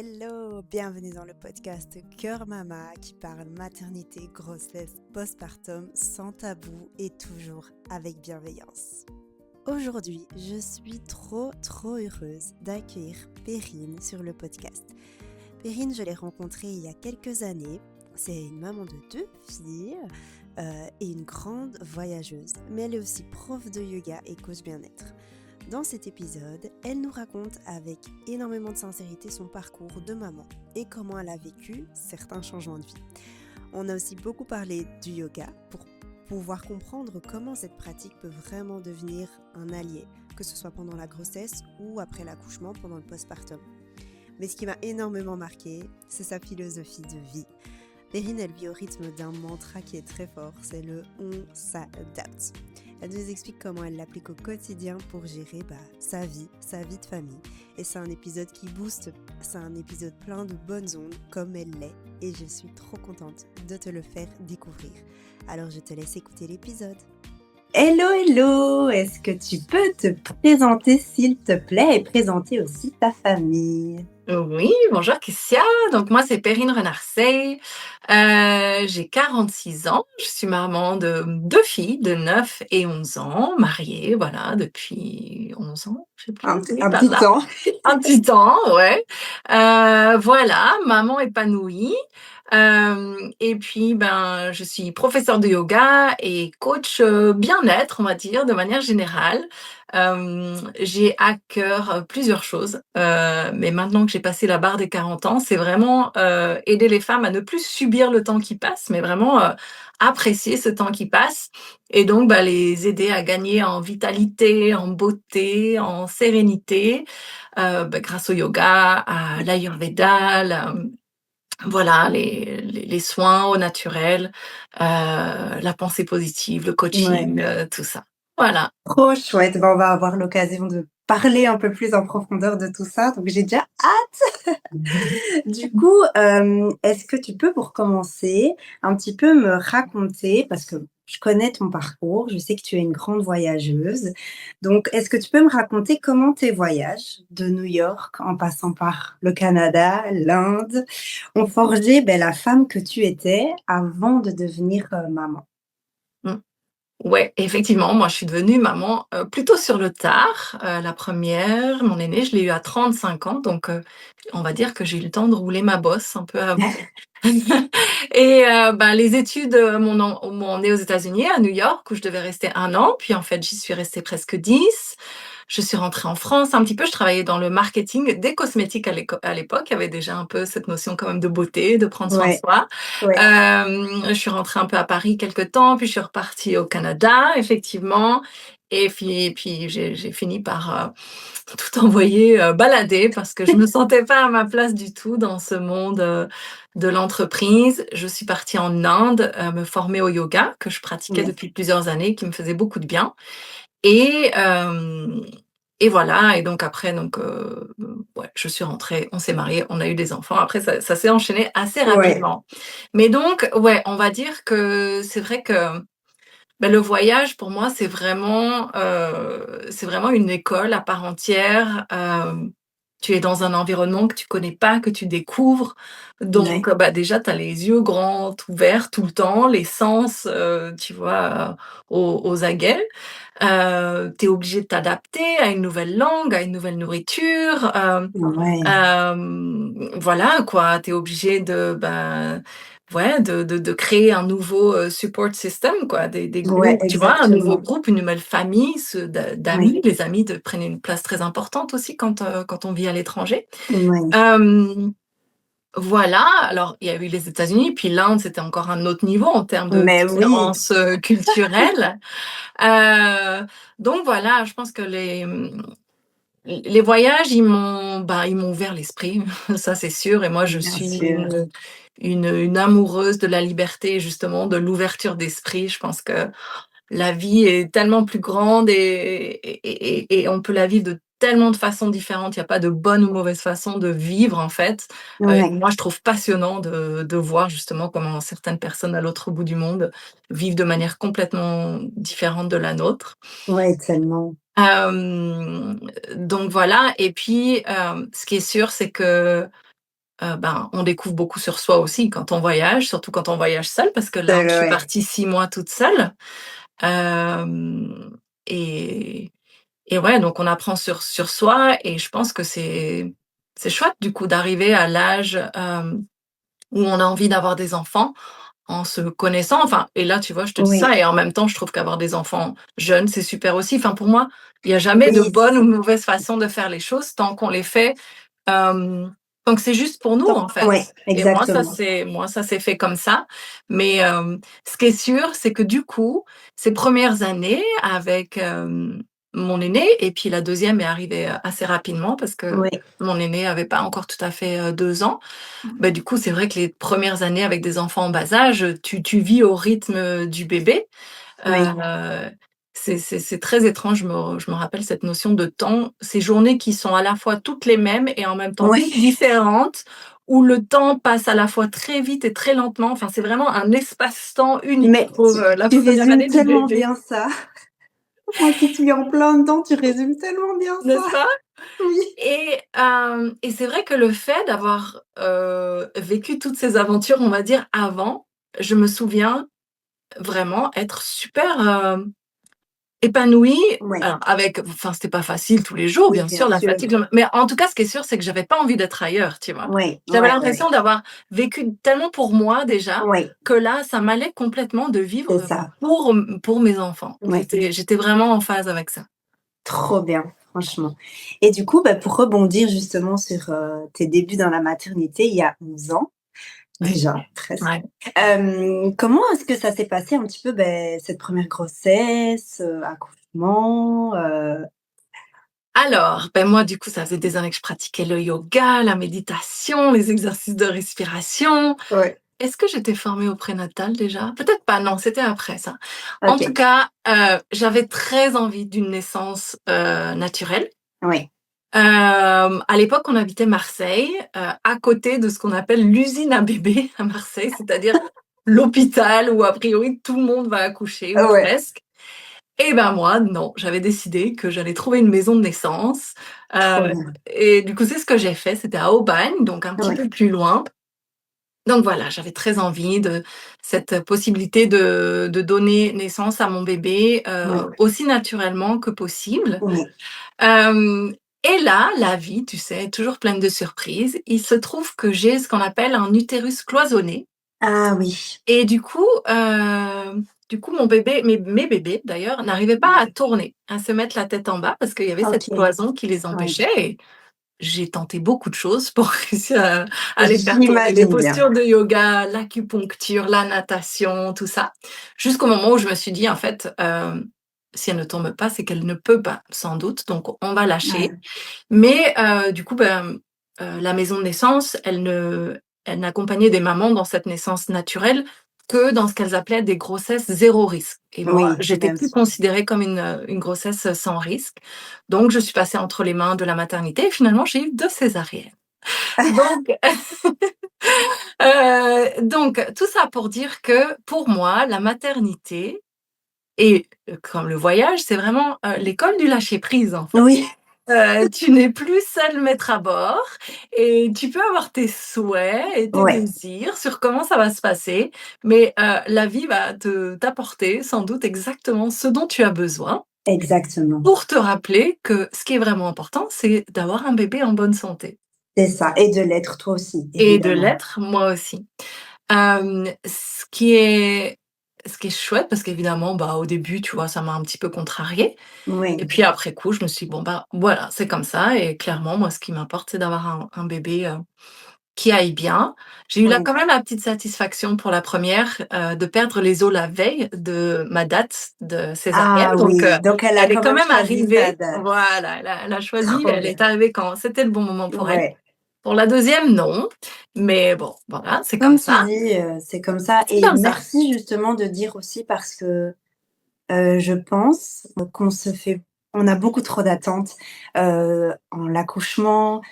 Hello, bienvenue dans le podcast Cœur Mama qui parle maternité, grossesse, postpartum sans tabou et toujours avec bienveillance. Aujourd'hui, je suis trop heureuse d'accueillir Perrine sur le podcast. Perrine, je l'ai rencontrée il y a quelques années. C'est une maman de 2 filles et une grande voyageuse, mais elle est aussi prof de yoga et coach bien-être. Dans cet épisode, elle nous raconte avec énormément de sincérité son parcours de maman et comment elle a vécu certains changements de vie. On a aussi beaucoup parlé du yoga pour pouvoir comprendre comment cette pratique peut vraiment devenir un allié, que ce soit pendant la grossesse ou après l'accouchement pendant le postpartum. Mais ce qui m'a énormément marqué, c'est sa philosophie de vie. Perrine, elle vit au rythme d'un mantra qui est très fort, c'est le « on s'adapte ». Elle nous explique comment elle l'applique au quotidien pour gérer sa vie de famille. Et c'est un épisode qui booste, c'est un épisode plein de bonnes ondes comme elle l'est. Et je suis trop contente de te le faire découvrir. Alors je te laisse écouter l'épisode. Hello, est-ce que tu peux te présenter s'il te plaît et présenter aussi ta famille ? Oui, bonjour Kissia. Donc moi c'est Perrine Renarcey. J'ai 46 ans. Je suis maman de 2 filles de 9 et 11 ans, mariée, voilà, depuis 11 ans, je sais plus. Un Oui, par petit là. temps. Un petit temps, ouais. Voilà, maman épanouie. Et puis je suis professeure de yoga et coach bien-être, on va dire, de manière générale. J'ai à cœur plusieurs choses, mais maintenant que j'ai passé la barre des 40 ans, c'est vraiment aider les femmes à ne plus subir le temps qui passe, mais vraiment apprécier ce temps qui passe et donc les aider à gagner en vitalité, en beauté, en sérénité, grâce au yoga, à l'Ayurveda, voilà, les soins au naturel, la pensée positive, le coaching, tout ça. Voilà. Trop chouette, on va avoir l'occasion de parler un peu plus en profondeur de tout ça, donc j'ai déjà hâte. Du coup, est-ce que tu peux, pour commencer, un petit peu me raconter, parce que je connais ton parcours, je sais que tu es une grande voyageuse, donc est-ce que tu peux me raconter comment tes voyages de New York, en passant par le Canada, l'Inde, ont forgé la femme que tu étais avant de devenir maman? Mmh. Ouais, effectivement, moi je suis devenue maman, plutôt sur le tard. La première, mon aînée, je l'ai eue à 35 ans, donc on va dire que j'ai eu le temps de rouler ma bosse un peu avant. Et les études, m'ont emmenée aux États-Unis, à New York, où je devais rester 1 an, puis en fait, j'y suis restée presque 10. Je suis rentrée en France un petit peu, je travaillais dans le marketing des cosmétiques à l'époque. Il y avait déjà un peu cette notion quand même de beauté, de prendre soin de Ouais, soi. ouais. Je suis rentrée un peu à Paris quelque temps, puis je suis repartie au Canada, effectivement. Et puis j'ai fini par tout envoyer balader parce que je me sentais pas à ma place du tout dans ce monde de l'entreprise. Je suis partie en Inde me former au yoga que je pratiquais Ouais. depuis plusieurs années, qui me faisait beaucoup de bien. Et hem et voilà, et donc après ouais, je suis rentrée, on s'est mariés, on a eu des enfants. Après ça s'est enchaîné assez Ouais. rapidement. Mais donc ouais, on va dire que c'est vrai que, le voyage pour moi c'est vraiment une école à part entière. Tu es dans un environnement que tu connais pas, que tu découvres. Donc Ouais. déjà tu as les yeux grands ouverts tout le temps, les sens, tu vois, aux aguets. Tu es obligé de t'adapter à une nouvelle langue, à une nouvelle nourriture, Ouais. voilà quoi. Tu es obligé ouais, de créer un nouveau, support system quoi, des Ouais, groupes, tu vois? Un nouveau exactement. groupe, une nouvelle famille, Oui. d'amis. Les amis prennent une place très importante aussi quand on vit à l'étranger. Ouais. Hem, voilà, alors il y a eu les États-Unis, puis l'Inde, c'était encore un autre niveau en termes de Mais oui. différences, culturelles. Heu, donc voilà, je pense que les voyages, ils m'ont ouvert l'esprit, ça c'est sûr. Et moi, je Bien suis sûr. une amoureuse de la liberté, justement, de l'ouverture d'esprit. Je pense que la vie est tellement plus grande et on peut la vivre de tellement de façons différentes. Il y a pas de bonne ou mauvaise façon de vivre, en fait. Et Ouais. moi, je trouve passionnant de voir justement comment certaines personnes à l'autre bout du monde vivent de manière complètement différente de la nôtre. Ouais, tellement. Donc voilà, et puis ce qui est sûr, c'est que on découvre beaucoup sur soi aussi quand on voyage, surtout quand on voyage seul, parce que là, C'est je suis vrai. partie 6 mois toute seule. Hem et et ouais, donc on apprend sur soi et je pense que c'est chouette du coup d'arriver à l'âge, où on a envie d'avoir des enfants en se connaissant. Enfin et là, tu vois, je te dis Oui, ça et en même temps, je trouve qu'avoir des enfants jeunes, c'est super aussi. Enfin pour moi, il y a jamais de oui, bonne ou de mauvaise façon de faire les choses tant qu'on les fait, hem, tant que c'est juste pour nous, en ouais, fait. Et exactement. moi, ça s'est fait comme ça. Mais, ce qui est sûr, c'est que du coup, ces premières années avec, mon aîné et puis la deuxième est arrivée, assez rapidement parce que Oui, mon aîné avait pas encore tout à fait, 2 ans. Bah, du coup, c'est vrai que les premières années avec des enfants en bas âge, tu vis au rythme, du bébé. oui, Heu, c'est très étrange, je me rappelle cette notion de temps, ces journées qui sont à la fois toutes les mêmes et en même temps toutes oui. différentes, où le temps passe à la fois très vite et très lentement. Enfin, c'est vraiment un espace-temps unique, je Mais trouve, la tu première résumes année du tellement bébé, bien ça. Moi qui suis en plein dedans, tu résumes tellement bien ça. n'est-ce pas? Oui. Et c'est vrai que le fait d'avoir, vécu toutes ces aventures, on va dire, avant, je me souviens vraiment être super, épanouie, Ouais, alors c'était pas facile tous les jours, oui, bien bien sûr, la sûr. fatigue, mais en tout cas, ce qui est sûr, c'est que j'avais pas envie d'être ailleurs, tu vois? Ouais, J'avais ouais, ouais. l'impression d'avoir vécu tellement pour moi déjà, Ouais, que là, ça m'allait complètement de c'est vivre, ça. pour mes enfants. Ouais, J'étais vraiment en phase avec ça. trop bien, franchement. Et du coup, bah, pour rebondir justement sur, tes débuts dans la maternité il y a 11 ans, Ouais, déjà, presque. ouais. Comment est-ce que ça s'est passé un petit peu, cette première grossesse, accouchement, Alors, moi, du coup, ça faisait des années que je pratiquais le yoga, la méditation, les exercices de respiration. Ouais. Est-ce que j'étais formée au prénatal déjà? Peut-être pas, non, c'était après ça. En tout OK. cas, j'avais très envie d'une naissance, naturelle. Oui. À l'époque, on habitait Marseille, à côté de ce qu'on appelle l'usine à bébés à Marseille, c'est-à-dire l'hôpital où a priori tout le monde va accoucher ou Ouais, presque. Et ben moi, non, j'avais décidé que j'allais trouver une maison de naissance, trop heu bien. et du coup, c'est ce que j'ai fait. C'était à Aubagne, donc un petit Ouais, peu plus loin. Donc voilà, j'avais très envie de cette possibilité de donner naissance à mon bébé, ouais, aussi naturellement que possible. ouais. Hem et là, la vie, tu sais, toujours pleine de surprises, il se trouve que j'ai ce qu'on appelle un utérus cloisonné Ah oui. et du coup mon bébé mes bébés d'ailleurs n'arrivaient pas à Ouais. tourner, à se mettre la tête en bas parce qu'il y avait cette OK. cloison qui les Ouais. empêchait et j'ai tenté beaucoup de choses pour réussir à les faire tourner, des J'imagine bien. postures de yoga, l'acupuncture, la natation, tout ça. Jusqu'au moment où je me suis dit: «En fait, si elle ne tombe pas, c'est qu'elle ne peut pas, sans doute, donc on va lâcher». Ouais. Mais du coup, la maison de naissance, elle n'accompagnait des mamans dans cette naissance naturelle que dans ce qu'elles appelaient des grossesses zéro risque et moi, Oui, j'étais bien plus sûr. considérée comme une grossesse sans risque. Donc je suis passée entre les mains de la maternité et finalement j'ai eu 2 césariennes. Donc donc tout ça pour dire que, pour moi, la maternité et comme le voyage, c'est vraiment, l'école du lâcher prise, en fait. Oui, Tu n'es plus seul maître à bord et tu peux avoir tes souhaits et tes ouais, désirs sur comment ça va se passer, mais la vie va t'apporter sans doute exactement ce dont tu as besoin exactement. pour te rappeler que ce qui est vraiment important, c'est d'avoir un bébé en bonne santé C'est ça et de l'être toi aussi, et de évidemment. l'être moi aussi. Ce qui est chouette parce qu'évidemment, au début, tu vois, ça m'a un petit peu contrariée. Et Oui, puis après coup, je me suis dit: «Bon, voilà, c'est comme ça» et clairement, moi, ce qui m'importe, c'est d'avoir un bébé, qui aille bien. J'ai eu là oui. quand même la petite satisfaction pour la première de perdre les os la veille de ma date de césarienne, Ah donc oui, donc elle a elle est quand quand même même choisi sa arrivée date. voilà, elle a choisi, Trop elle bien. est arrivée quand c'était le bon moment pour elle. Ouais. Pour la deuxième, non, mais bon, voilà, c'est comme Comme tu ça, dis, c'est comme ça c'est et comme ça. merci justement de dire aussi parce que, je pense qu'on se fait on a beaucoup trop d'attentes, en l'accouchement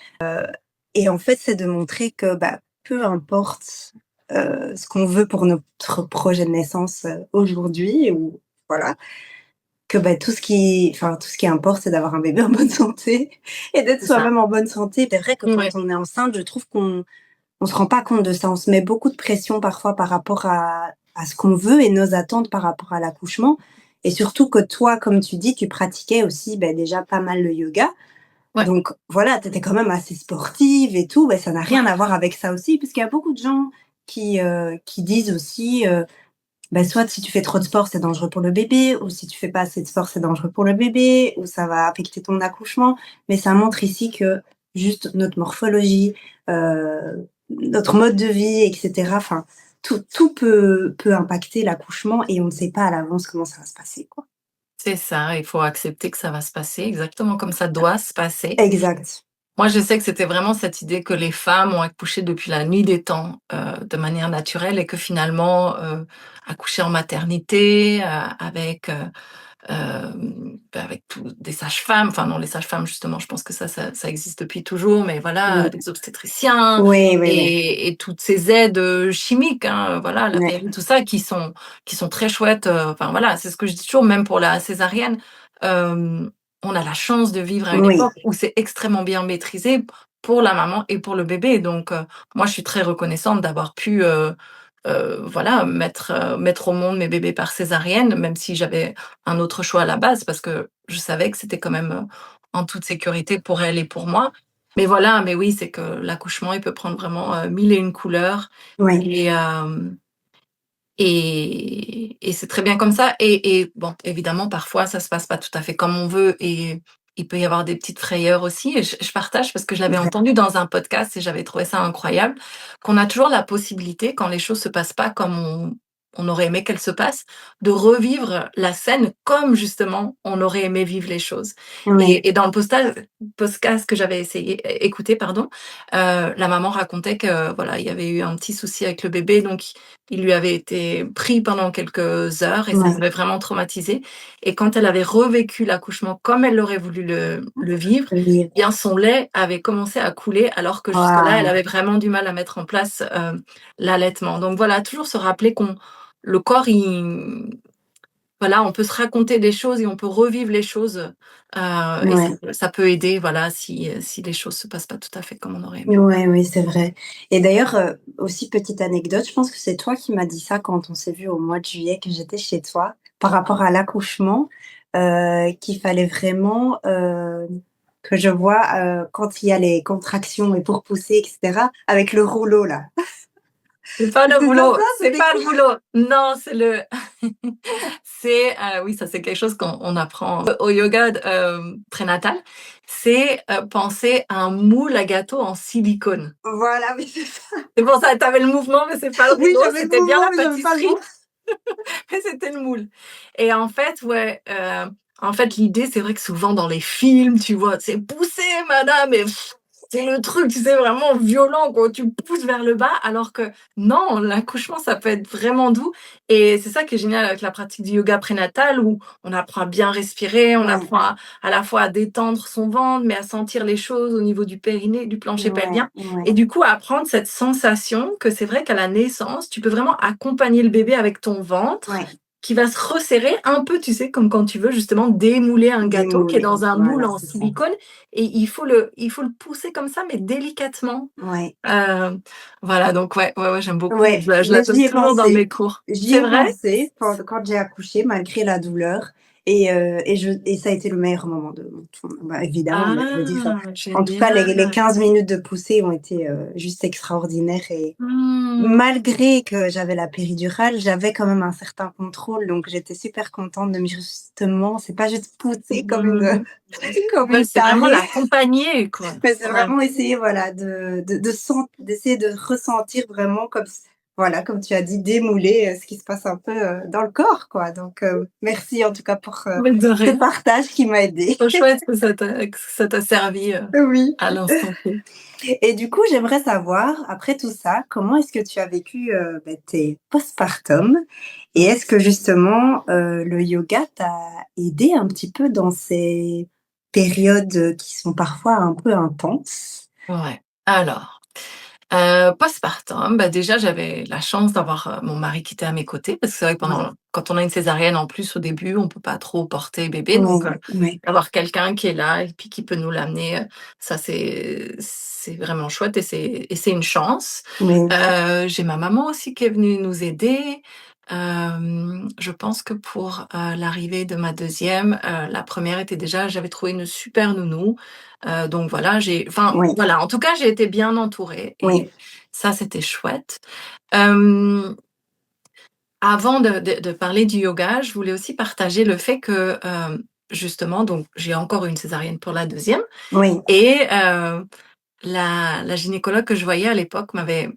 et en fait, c'est de montrer que, peu importe, ce qu'on veut pour notre projet de naissance, aujourd'hui ou voilà, que, tout ce qui importe, c'est d'avoir un bébé en bonne santé et d'être C'est ça. soi-même en bonne santé. C'est vrai que quand Ouais, on est enceinte, je trouve qu'on on se rend pas compte de ça. On se met beaucoup de pression parfois par rapport à ce qu'on veut et nos attentes par rapport à l'accouchement. Et surtout que toi, comme tu dis, tu pratiquais aussi déjà pas mal le yoga. Ouais, Donc voilà, tu étais quand même assez sportive et tout. Ça n'a rien ouais, à voir avec ça aussi, parce qu'il y a beaucoup de gens qui disent aussi, soit si tu fais trop de sport, c'est dangereux pour le bébé, ou si tu fais pas assez de sport, c'est dangereux pour le bébé, ou ça va affecter ton accouchement. Mais ça montre ici que juste notre morphologie, notre mode de vie, etc. Enfin, tout peut impacter l'accouchement et on ne sait pas à l'avance comment ça va se passer, quoi. c'est ça, il faut accepter que ça va se passer exactement comme ça doit se passer. Exact. Moi, je sais que c'était vraiment cette idée que les femmes ont accouché depuis la nuit des temps, de manière naturelle et que finalement, accoucher en maternité, avec tout des sages-femmes, enfin non, les sages-femmes justement, je pense que ça existe depuis toujours, mais voilà, Oui, des obstétriciens oui, oui, oui. et toutes ces aides, chimiques, hein, voilà, la Ouais. péri tout ça qui sont très chouettes, enfin voilà, c'est ce que je dis toujours, même pour la césarienne, hem, on a la chance de vivre à une Oui, époque où c'est extrêmement bien maîtrisé pour la maman et pour le bébé, donc moi je suis très reconnaissante d'avoir pu, voilà, mettre au monde mes bébés par césarienne, même si j'avais un autre choix à la base parce que je savais que c'était quand même, en toute sécurité pour elle et pour moi. Mais voilà, mais oui, c'est que l'accouchement, il peut prendre vraiment, 1000 et une couleurs oui, et hem et c'est très bien comme ça et bon, évidemment, parfois, ça se passe pas tout à fait comme on veut et il peut y avoir des petites frayeurs aussi et je partage parce que je l'avais vrai. entendu dans un podcast et j'avais trouvé ça incroyable, qu'on a toujours la possibilité, quand les choses se passent pas comme on aurait aimé qu'elles se passent, de revivre la scène comme justement on aurait aimé vivre les choses Oui, et dans le podcast que j'avais écouté, pardon, la maman racontait que, voilà, il y avait eu un petit souci avec le bébé, donc il lui avait été pris pendant quelques heures et ça ouais, l'avait vraiment traumatisée et quand elle avait revécu l'accouchement comme elle aurait voulu le vivre, oui. eh bien son lait avait commencé à couler alors que jusque-là, elle Waouh! avait vraiment du mal à mettre en place, l'allaitement. Donc voilà, toujours se rappeler qu'on le corps, il voilà, on peut se raconter des choses et on peut revivre les choses, et Ouais, ça peut aider, voilà, si les choses se passent pas tout à fait comme on aurait aimé. ouais, oui, c'est vrai. Et d'ailleurs, aussi petite anecdote, je pense que c'est toi qui m'as dit ça quand on s'est vu au mois de juillet, que j'étais chez toi, par rapport à l'accouchement, qu'il fallait vraiment, que je vois, quand il y a les contractions et pour pousser et cetera, avec le rouleau là. C'est pas le C'était ça boulot, ça? c'est C'était pas quoi? le boulot. Non, c'est le c'est, oui, ça, c'est quelque chose qu'on apprend au yoga prénatal. C'est, penser à un moule à gâteau en silicone. Voilà, oui, c'est ça. C'est pour ça, tu avais le mouvement, mais c'est pas le Oui, rouleau, j'avais le c'était bien mouvement, la mais j'avais pas le pâtisserie, mot. mais c'était le moule et en fait, ouais, en fait, l'idée, c'est vrai que souvent dans les films, tu vois, c'est: «Poussez madame» et c'est le truc, tu sais, vraiment violent, quoi. Tu pousses vers le bas, alors que non, l'accouchement, ça peut être vraiment doux et c'est ça qui est génial avec la pratique du yoga prénatal où on apprend à bien respirer, on Ouais, apprend à la fois à détendre son ventre, mais à sentir les choses au niveau du périnée, du plancher ouais, pelvien ouais, et du coup, à apprendre cette sensation que c'est vrai qu'à la naissance, tu peux vraiment accompagner le bébé avec ton ventre ouais, qui va se resserrer un peu, tu sais, comme quand tu veux justement démouler un gâteau qui est démouler, dans un moule voilà, en c'est ça. silicone et il faut le pousser comme ça, mais délicatement. Ouais. Heu, voilà, donc ouais, ouais, ouais, j'aime beaucoup. Ouais, Je la mais donne j'y ai toujours dans mes pensé. cours. J'y C'est ai vrai? pensé quand j'ai accouché malgré la douleur et ça a été le meilleur moment de mon tour évidemment, je veux dire, Ah! en tout cas les Génial! 15 minutes de poussée ont été, juste extraordinaires et Mmh. malgré que j'avais la péridurale, j'avais quand même un certain contrôle, donc j'étais super contente de me dire: «Justement, c'est pas juste pousser comme une, Mmh. comme Ouais, une c'est vraiment tarée». l'accompagner, quoi. Mais c'est Ouais. vraiment essayer, voilà, d'essayer de ressentir vraiment voilà, comme tu as dit, démouler, ce qui se passe un peu, dans le corps, quoi. Donc, merci en tout cas pour, Mais de ce rien. partage qui m'a aidée. Trop chouette que ça t'a servi, Oui. à l'instant T. Et du coup, j'aimerais savoir, après tout ça, comment est-ce que tu as vécu, tes postpartum? Et Mmh. est-ce que justement, le yoga t'a aidé un petit peu dans ces périodes, qui sont parfois un peu intenses? Ouais. Alors, Postpartum, bah, déjà, j'avais la chance d'avoir, mon mari qui était à mes côtés parce que c'est vrai que Oui, quand on a une césarienne, en plus, au début, on peut pas trop porter bébé donc oui, oui, avoir quelqu'un qui est là et puis qui peut nous l'amener, ça c'est vraiment chouette et c'est une chance. oui, J'ai ma maman aussi qui est venue nous aider. Je pense que pour, l'arrivée de ma deuxième, la première était déjà j'avais trouvé une super nounou, donc voilà, oui, voilà, en tout cas, j'ai été bien entourée et oui, ça, c'était chouette. Hem, Avant de parler du yoga, je voulais aussi partager le fait que, justement, donc j'ai encore une césarienne pour la deuxième oui. et la gynécologue que je voyais à l'époque m'avait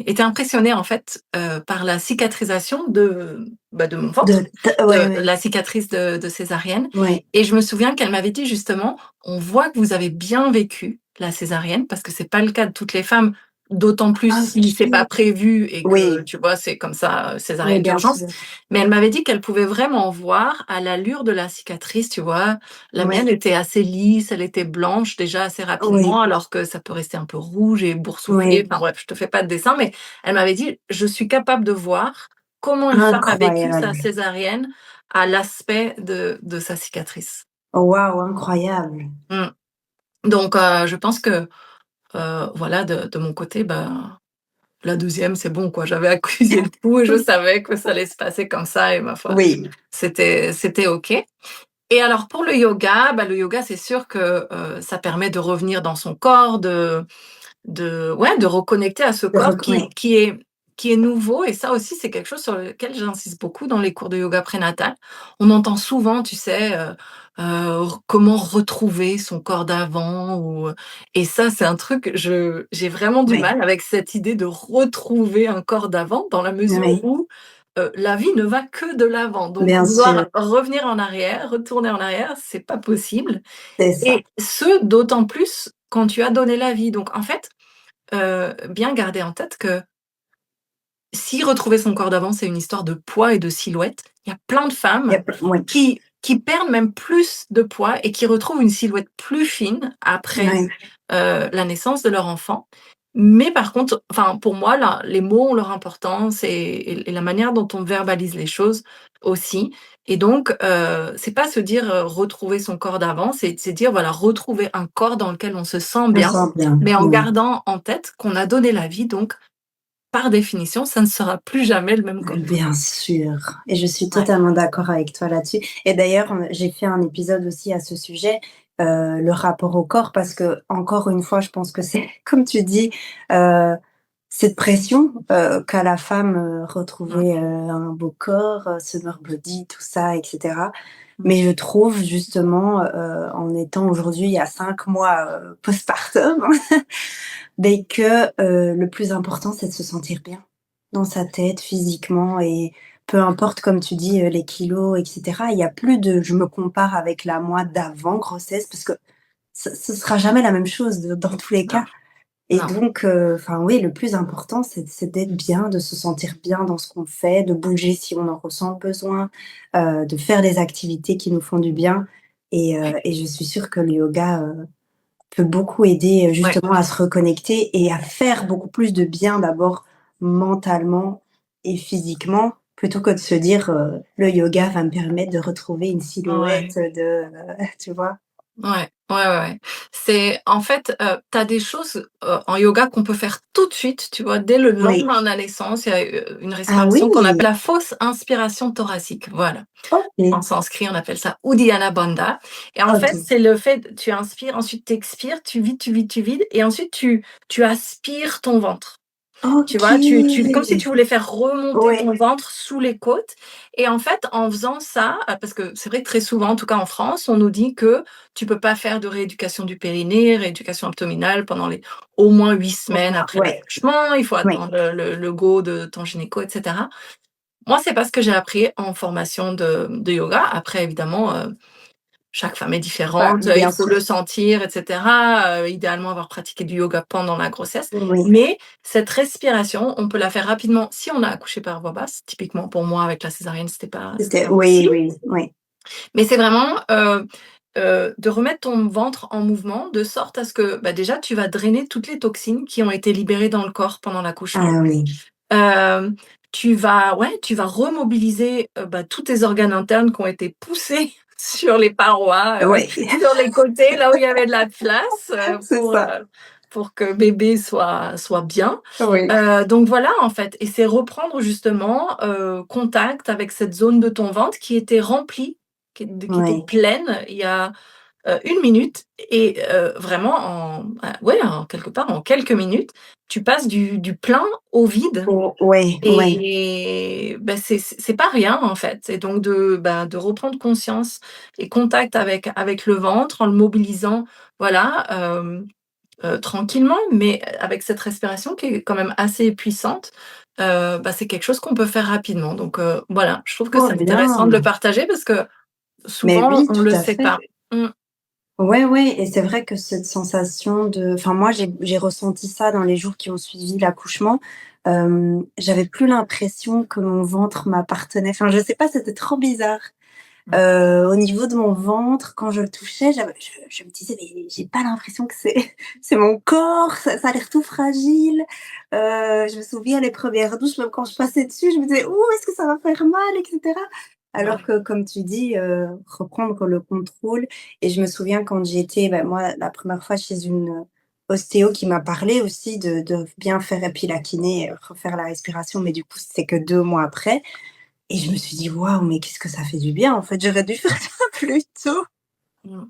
été impressionnée en fait, par la cicatrisation de mon ventre, Ouais, de ouais, la cicatrice de césarienne ouais. et je me souviens qu'elle m'avait dit justement: «On voit que vous avez bien vécu la césarienne» parce que c'est pas le cas de toutes les femmes, d'autant plus si c'est pas OK. prévu et que, Oui, tu vois, c'est comme ça, oui, césarienne bien d'urgence. sûr. Mais elle m'avait dit qu'elle pouvait vraiment voir à l'allure de la cicatrice, tu vois, la mienne Oui, était assez lisse, elle était blanche déjà assez oui, rapidement, alors que ça peut rester un peu rouge et boursouflé. oui. Enfin bref, je te fais pas de dessin, mais elle m'avait dit: «Je suis capable de voir comment une femme a vécu sa Incroyable. césarienne à l'aspect de sa cicatrice». Waouh, incroyable. Mmh. Donc je pense que, voilà, de mon côté, bah, la deuxième, c'est bon quoi. J'avais accusé le coup et je savais que ça allait se passer comme ça et ma foi, Oui, c'était OK. Et alors pour le yoga, bah, le yoga, c'est sûr que, ça permet de revenir dans son corps, de reconnecter à ce corps oui, qui est nouveau et ça aussi, c'est quelque chose sur lequel j'insiste beaucoup dans les cours de yoga prénatal. On entend souvent, tu sais, comment retrouver son corps d'avant et ça, c'est un truc, j'ai vraiment du oui, mal avec cette idée de retrouver un corps d'avant dans la mesure oui, où, la vie ne va que de l'avant. Donc bien sûr, vouloir revenir en arrière, retourner en arrière, c'est pas possible c'est ça. et ce, d'autant plus quand tu as donné la vie. Donc en fait, bien garder en tête que si retrouver son corps d'avant, c'est une histoire de poids et de silhouette, il y a plein de Il y a femmes oui, qui perdent même plus de poids et qui retrouvent une silhouette plus fine après, oui, la naissance de leur enfant. Mais par contre, enfin, pour moi, là, les mots ont leur importance et la manière dont on verbalise les choses aussi et donc c'est pas se dire, retrouver son corps d'avant, c'est dire, voilà, retrouver un corps dans lequel on se sent on bien, sent bien, mais en oui. gardant en tête qu'on a donné la vie, donc par définition, ça ne sera plus jamais le même corps. Bien sûr, et je suis Ouais. totalement d'accord avec toi là-dessus, et d'ailleurs, j'ai fait un épisode aussi à ce sujet, le rapport au corps, parce que encore une fois, je pense que c'est comme tu dis, heu, cette pression, qu'a la femme, Mmh, retrouver, un beau corps, summer body, tout ça et cetera. mmh. Mais je trouve justement, en étant aujourd'hui à 5 mois, postpartum, beh, que, le plus important, c'est de se sentir bien dans sa tête, physiquement, et peu importe, comme tu dis, les kilos et cetera. Il y a plus de «je me compare avec la moi d'avant grossesse», parce que ce sera jamais la même chose dans tous les Non, cas, et non. donc enfin oui, le plus important, c'est d'être bien, de se sentir bien dans ce qu'on fait, de bouger si on en ressent le besoin, de faire des activités qui nous font du bien, Ouais, et je suis sûre que le yoga, peut beaucoup aider, ouais, justement à se reconnecter et à faire beaucoup plus de bien, d'abord mentalement et physiquement, plutôt que de se dire, «Le yoga va me permettre de retrouver une ouais, silhouette de», tu vois? ouais, ouais, ouais, ouais. C'est en fait, tu as des choses, en yoga qu'on peut faire tout de suite, tu vois? Dès le Oui. lendemain de la naissance, il y a, une Ah respiration qu'on oui! appelle la fausse inspiration thoracique, voilà. En OK, sanskrit, on appelle ça Uddiyana Bandha et en fait, OK. c'est le fait tu inspires, ensuite tu expires, tu vides, tu vides, tu vides et ensuite tu aspires ton ventre. Tu OK! vois? Tu comme si tu voulais faire remonter Ouais, ton ventre sous les côtes et en fait, en faisant ça, parce que c'est vrai que très souvent, en tout cas en France, on nous dit que tu peux pas faire de rééducation du périnée, rééducation abdominale pendant les au moins 8 au semaines moins, après ouais, l'accouchement, il faut ouais. attendre le go de ton gynéco et cetera. Moi, c'est pas ce que j'ai appris en formation de yoga. Après évidemment, chaque femme est Bah, différente, il bien faut sûr. le sentir et cetera, idéalement avoir pratiqué du yoga pendant la grossesse. Oui, Mais cette respiration, on peut la faire rapidement si on a accouché par voie basse. Typiquement pour moi avec la césaриenne, c'était c'était pas oui, possible. oui, oui. Mais c'est vraiment, de remettre ton ventre en mouvement de sorte à ce que, bah, déjà tu vas drainer toutes les toxines qui ont été libérées dans le corps pendant l'accouchement. Ah oui. Hem, tu vas remobiliser, bah, tous tes organes internes qui ont été poussés sur les parois, Ouais, sur les côtés, là où il y avait de la place, c'est ça. pour que bébé soit bien. Oui, Donc voilà, en fait et c'est reprendre justement, contact avec cette zone de ton ventre qui était remplie, qui était ouais. pleine il y a 1 minute et vraiment ouais, en quelque part, en quelques minutes, tu passes du plein au vide Ouais, ouais. et bah, c'est pas rien, en fait et donc de reprendre conscience et contact avec le ventre en le mobilisant, voilà, tranquillement, mais avec cette respiration qui est quand même assez puissante, bah, c'est quelque chose qu'on peut faire rapidement donc voilà, je trouve que Trop c'est intéressant de le bien. partager parce que Mais souvent oui, on tout le à sait fait. pas. Mmh, Ouais, ouais, et c'est vrai que cette sensation de enfin moi j'ai ressenti ça dans les jours qui ont suivi l'accouchement. J'avais plus l'impression que mon ventre m'appartenait. Enfin, je sais pas, c'était trop bizarre. mmh, Au niveau de mon ventre, quand je le touchais, je me disais: «Mais j'ai pas l'impression que c'est c'est mon corps, ça a l'air tout fragile». Je me souviens les premières douches, même quand je passais dessus, je me disais: «Ouh, est-ce que ça va faire mal?» et cetera. Alors ouais. que comme tu dis, reprendre le contrôle et je me souviens quand j'étais, bah, moi, la première fois chez une, ostéo qui m'a parlé aussi de bien faire et puis la kiné, refaire la respiration, mais du coup, c'était que 2 mois après et je me suis dit: «Waouh, mais qu'est-ce que ça fait du bien, en fait, j'aurais dû faire ça plus tôt». Mmh.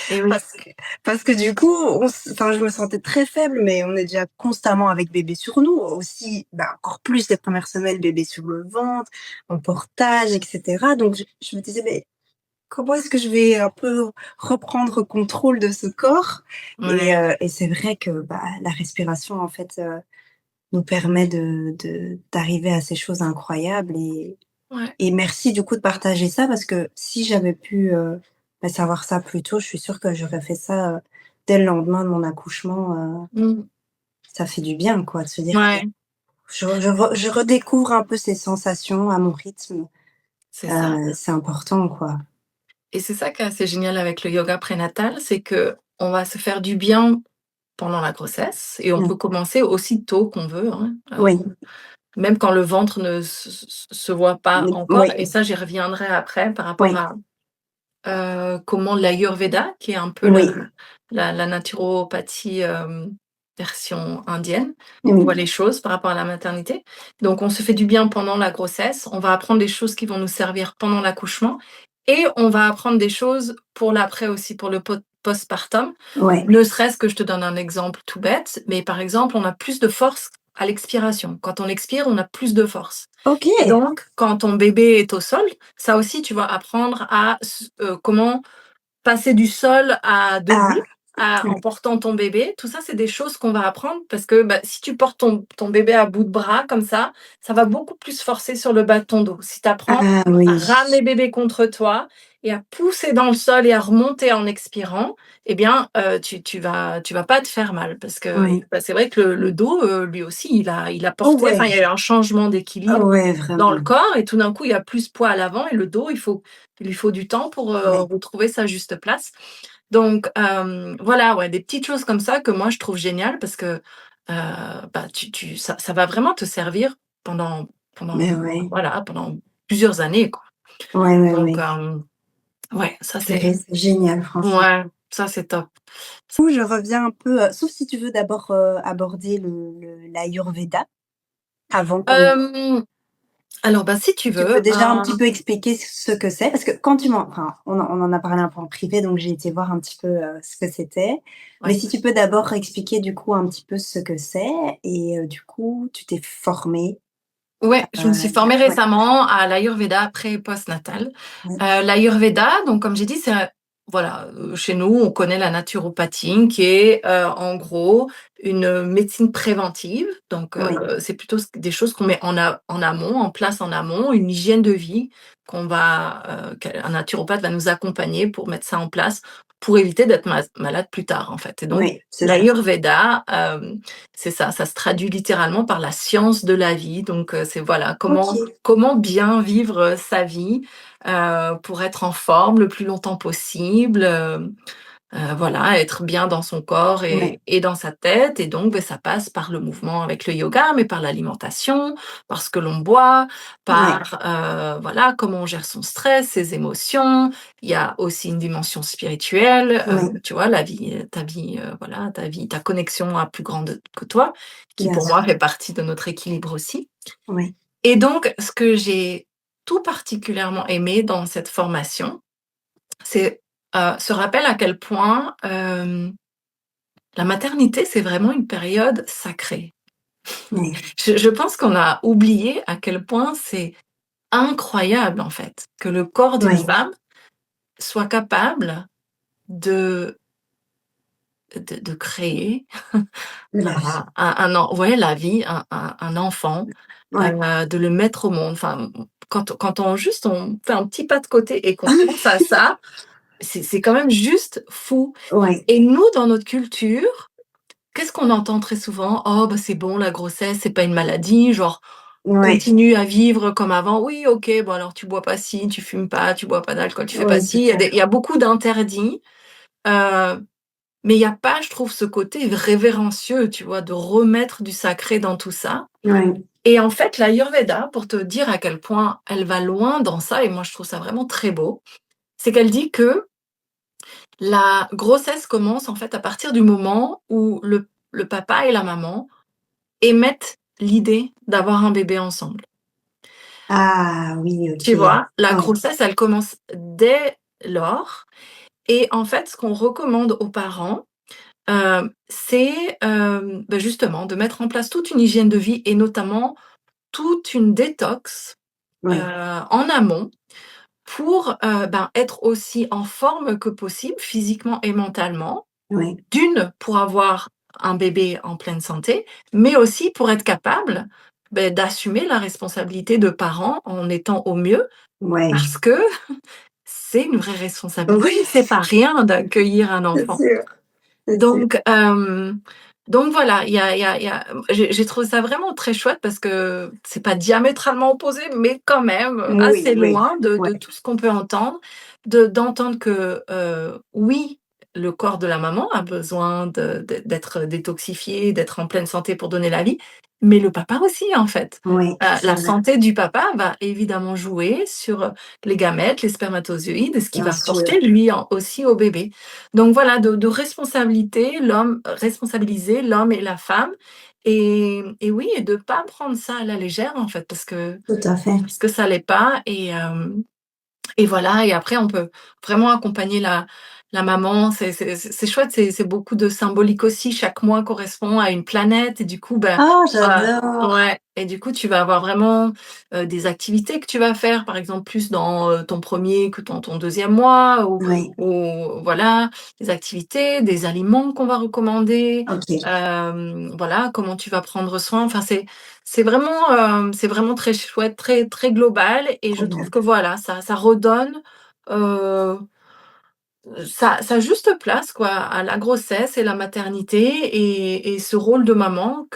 Et oui, Parce que parce que du coup, on s enfin, je me sentais très faible, mais on est déjà constamment avec bébé sur nous, aussi, bah, encore plus les premières semaines, bébé sur le ventre, en portage et cetera, donc je me disais: «Mais comment est-ce que je vais un peu reprendre contrôle de ce corps?» ouais, Et c'est vrai que, bah, la respiration, en fait, nous permet de d'arriver à ces choses incroyables ouais, et merci du coup de partager ça parce que si j'avais pu, bah, savoir ça plus tôt, je suis sûre que j'aurais fait ça, dès le lendemain de mon accouchement, mmh, ça fait du bien quoi de se dire que ouais, je redécouvre un peu ces sensations à mon rythme, c'est ça c'est important quoi. et c'est ça qui est assez génial avec le yoga prénatal, c'est qu'on va se faire du bien pendant la grossesse et on Mmh. peut commencer aussi tôt qu'on veut, hein, Oui, même quand le ventre ne se voit pas mais encore oui, et ça, j'y reviendrai après par rapport oui, à comment l'Ayurveda, qui est un peu oui, la naturopathie, version indienne, voit oui, les choses par rapport à la maternité. Donc on se fait du bien pendant la grossesse, on va apprendre des choses qui vont nous servir pendant l'accouchement et on va apprendre des choses pour l'après aussi, pour le postpartum. ouais. Ne serait-ce que je te donne un exemple tout bête, mais par exemple, on a plus de force à l'expiration. Quand on expire, on a plus de force. Et OK! donc, quand ton bébé est au sol, ça aussi, tu vas apprendre à comment passer du sol à debout, Ah! en Ouais. portant ton bébé. Tout ça, c'est des choses qu'on va apprendre parce que, bah, si tu portes ton bébé à bout de bras comme ça va beaucoup plus forcer sur le bas de ton dos. Si tu apprends Ah à oui, ramener bébé contre toi et à pousser dans le sol et à remonter en expirant, eh bien, tu vas pas te faire mal parce que, oui. bah, c'est vrai que le dos, lui aussi, il a Oh porté enfin, ouais, il y a eu un changement oh d'équilibre ouais, dans le vraiment. corps et tout d'un coup, il y a plus poids à l'avant et le dos, il lui faut du temps pour, Ouais. retrouver sa juste place. Donc, voilà, ouais, des petites choses comme ça que moi je trouve géniales parce que, bah, ça va vraiment te servir pendant Mais ouais. voilà, pendant plusieurs années, quoi. Ouais, ouais, Donc, ouais. ouais, ça c'est Purée, c'est génial franchement. ouais, ça c'est top. Coup, je reviens un peu, sauf si tu veux d'abord, aborder le l'Ayurveda avant qu'on Hem, alors, bah, si tu tu peux veux, déjà un petit peu expliquer ce que c'est? Parce que quand tu m'en enfin, on en a parlé un peu en privé, donc j'ai été voir un petit peu, ce que c'était. Mais ouais. si tu peux d'abord expliquer du coup un petit peu ce que c'est et du coup, tu t'es formée, Ouais, je me suis formée ouais, récemment à l'Ayurveda pré et postnatal. ouais, L'Ayurveda, donc comme j'ai dit, voilà, chez nous, on connaît la naturopathie qui est, en gros, une médecine préventive. Donc, ouais, c'est plutôt des choses qu'on met en amont, en place en amont, une hygiène de vie qu'un naturopathe va nous accompagner pour mettre ça en place pour éviter d'être malade plus tard, en fait. Et donc Oui, c'est ça. l'Ayurveda, c'est ça se traduit littéralement par la science de la vie. Donc c'est voilà, OK. comment bien vivre sa vie, pour être en forme le plus longtemps possible, voilà, être bien dans son corps Ouais, et dans sa tête. Et donc ça passe par le mouvement avec le yoga, mais par l'alimentation, par ce que l'on boit, ouais, par, voilà, comment on gère son stress, ses émotions. Il y a aussi une dimension spirituelle, ouais, tu vois? La vie, ta vie, voilà, ta vie, ta connexion à plus grande que toi, qui bien pour moi sûr. fait partie de notre équilibre aussi. Oui, Et donc ce que j'ai tout particulièrement aimé dans cette formation, c'est, ce rappel à quel point, la maternité, c'est vraiment une période sacrée. oui, Je pense qu'on a oublié à quel point c'est incroyable, en fait, que le corps d'une oui, femme soit capable de de créer de la vie. ouais, la vie, un enfant, Ouais. de le mettre au monde. Enfin, quand on juste on fait un petit pas de côté et qu'on pense à ça, c'est quand même juste fou. Ouais, Et nous, dans notre culture, qu'est-ce qu'on entend très souvent? «Oh, bah, c'est bon, la grossesse, c'est pas une maladie», genre, ouais, continue à vivre comme avant. Oui, OK, bon, alors tu bois pas ci, tu fumes pas, tu bois pas d'alcool, tu fais pas oui, ci. c'est ça. Il y a beaucoup d'interdits, heu, mais il y a pas, je trouve, ce côté révérencieux, tu vois? De remettre du sacré dans tout ça. Ouais, Et en fait, l'Ayurveda, pour te dire à quel point elle va loin dans ça, et moi je trouve ça vraiment très beau, c'est qu'elle dit que la grossesse commence, en fait, à partir du moment où le papa et la maman émettent l'idée d'avoir un bébé ensemble. ah oui, Tu OK. vois? La Ouais, grossesse, elle commence dès lors. Et en fait, ce qu'on recommande aux parents, c'est, bah, justement de mettre en place toute une hygiène de vie et notamment toute une détox, ouais, en amont pour, ben, être aussi en forme que possible physiquement et mentalement. ouais, D'une, pour avoir un bébé en pleine santé, mais aussi pour être capable, beh, d'assumer la responsabilité de parents en étant au mieux, ouais. parce que c'est une vraie responsabilité. Oui, C'est pas rien d'accueillir un c'est enfant. sûr, c'est sûr. Donc, voilà, il y a j'ai trouvé ça vraiment très chouette parce que c'est pas diamétralement opposé, mais quand même Oui, assez oui, loin de ouais, tout ce qu'on peut entendre, d'entendre que, oui, le corps de la maman a besoin d'être détoxifié, d'être en pleine santé pour donner la vie, mais le papa aussi, en fait. oui, c'est La vrai, santé du papa va évidemment jouer sur les gamètes, les spermatozoïdes, et ce qui bien va sûr. porter lui en aussi au bébé. Donc voilà, de responsabiliser l'homme et la femme, et oui, et de pas prendre ça à la légère, en fait, Tout à fait. parce que ça l'est pas. Et voilà, et après on peut vraiment accompagner la maman. C'est chouette, c'est beaucoup de symbolique aussi. Chaque mois correspond à une planète et du coup, ben, Oh, heu, j'adore! ouais, et du coup, tu vas avoir vraiment, des activités que tu vas faire, par exemple, plus dans, ton premier que dans ton deuxième mois, Oui, ou voilà, des activités, des aliments qu'on va recommander, OK, voilà, comment tu vas prendre soin. Enfin, c'est vraiment très chouette, très très global, et je trop trouve bien. que voilà, ça redonne, heu, sa juste place, quoi, à la grossesse et la maternité, et ce rôle de maman